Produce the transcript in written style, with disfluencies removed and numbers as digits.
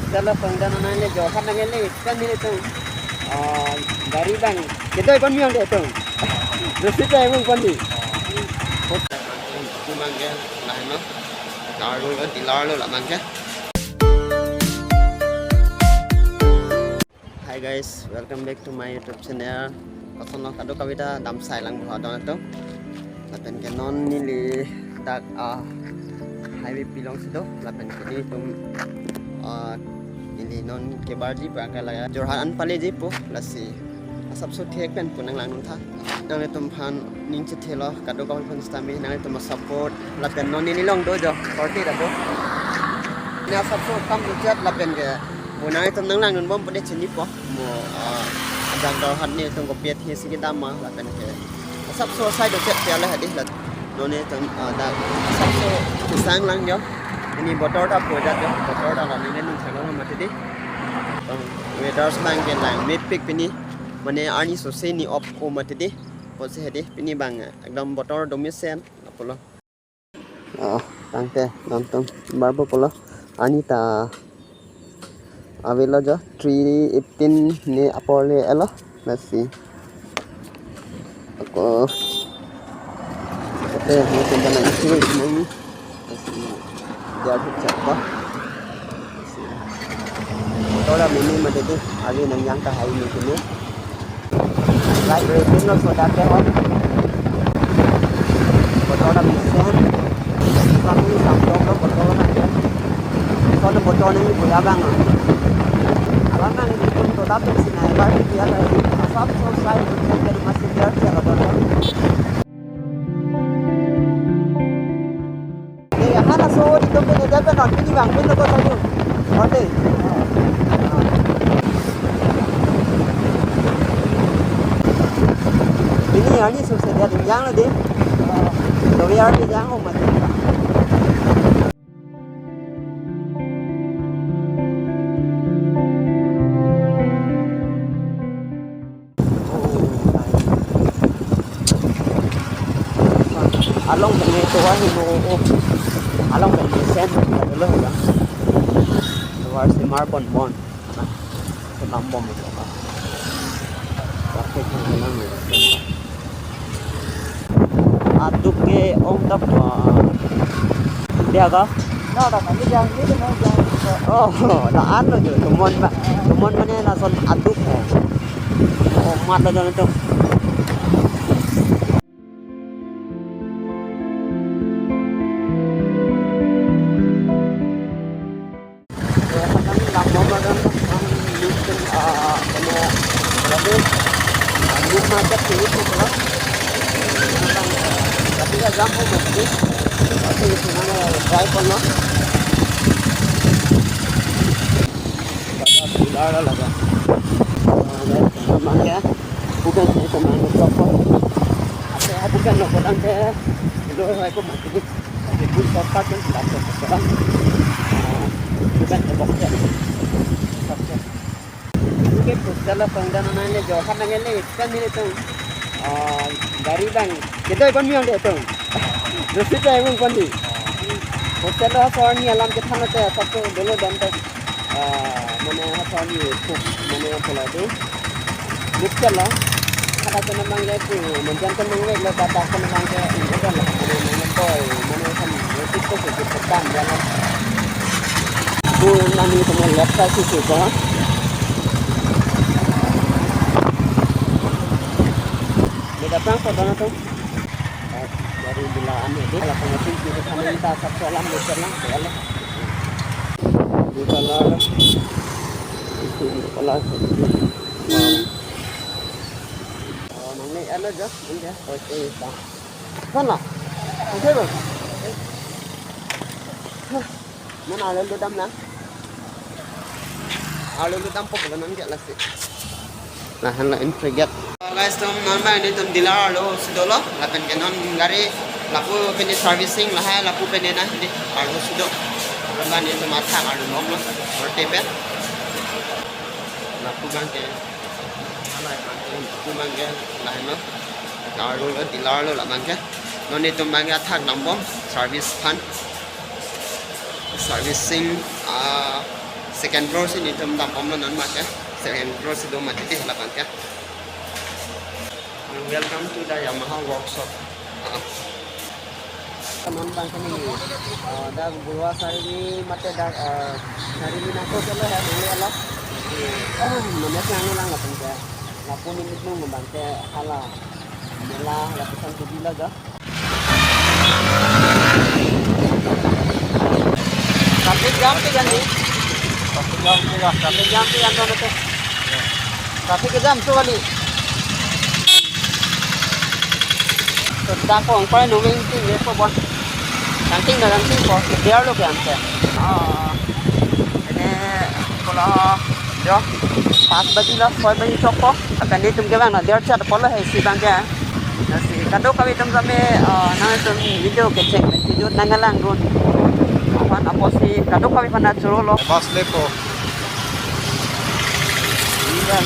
Kalau pengdan nanya jauh kan nanya ni kan ni tu dari bang kita pun miang dia tu terus kita pun pandi tu mangga lain no lalu lo di lalu lah mangga. Hi guys, welcome back to my YouTube channel. Kosono kado kawita dam sai lang buha don to lapen kenon ni li tak highway pilong sido lapen kini tum ini non kebarji bangkala jorhan paleji po lasi asap so thek pen punang lang nun tha nang tum phan ning che thelo kado ka phan stami nang tum support lapen non ni long do jo sorti da po na support kam du chat lapen ke munai tum nang lang nun bom pade chini po mo jang do han ni tum ko pet hi sigida ma lapen ke asap so sai do chat pela hadi lat non ni tum da asap so sang lang jo ini botol dah pojat jo botol dah lah ni nun thalo ma tadi weather sang ke lang mepik pini mane ani so se ni op ko ma tadi pose hedi pini bang ekdom botol domisen apolo tangte nonton barbo polo ani ta avelo jo 318 ni apole elo let's see ako oke ni tentang itu ini jadi siapa toda mini madede ali nang yang ka hai ni kini right rating no so date on toda misen kami samdong no toda na toda botol ni buya bang alana ni pun toda tu sinai bar dia la asap so sai dari masih dia cara toda hana so itu pun ada kan ini bang pun kau tahu ada ini ani so saya dia yang ada doyar dia yang mau mati along dengan itu wahai along dengan sen adalah ya luar si marbon bon senam bom itu kan pakai kenangan aduk ke om tap dia ka nah kami jangan ni oh dah anu tu teman mana nak son aduk oh mat dah tu market ini tu lah. Tapi dah jampu mesti. Tapi itu mana try pun lah. Dah sudah dah lah. Mana ya? Bukan itu mana toko. Apa bukan nak orang ke? Itu aku mesti. Itu toko kan tak sekarang. Bukan toko ya. Kalau pengdan nanya jauh kan nanya ni kan ni tu dari bang kita pun miang dia tu terus kita pun pandi kalau soal ni alam kita nak tu satu dulu dan tu mana soal ni tu mana pula tu bukan lah ada kena mangga tu menjantan mangga le kata kena mangga ini kan lah mana toy mana kan itu tu kita jalan tu nani semua laptop itu kan datang ke sana tu dari bilaan ini kalau pengen kita sana kita satu alam berjalan boleh di dalam itu kelas nanti ada je ini ya okey tak sana okey bang mana ada lu dam lah ada lu dam pokok nanti kelas nah hendak infraget guys tum non bang ni tum dilar lo sidolo lapen kenon gari lapu peni servicing lah lapu peni na di arlo sido bang ni tum atha arlo nom lo or tepe lapu bang ke ala bang lapu bang ke lain lo arlo lo dilar lo la bang ke non ni tum bang atha nombom service fan servicing second floor sini jom tampom non mat ya. Second floor si do mat ti halapan ya. Welcome to the Yamaha workshop. Teman bang kami dah buruah sari ni mate dah sari ni nak kau ya dulu Allah. Mana yang lang lapun ke? Lapun ini tu membangke hala. Mula lapisan kedua lagi. Traffic jam tu kan ni? Traffic jam tu lah. Traffic jam tu yang mana tu? Traffic jam tu kali. Sudah kau angkai nungguin tu ni apa buat? Nanti kau biar lu kan saya. Ini kalau jo 5 baju lah 6 baju cokok akan dia tum ke bang dia chat pola hai si bang ya. Nasi kado kami tum kami nang tum video ke cek video nangalang gun. Pan apa si kado kami pernah suruh lo. Bas lepo. Iya,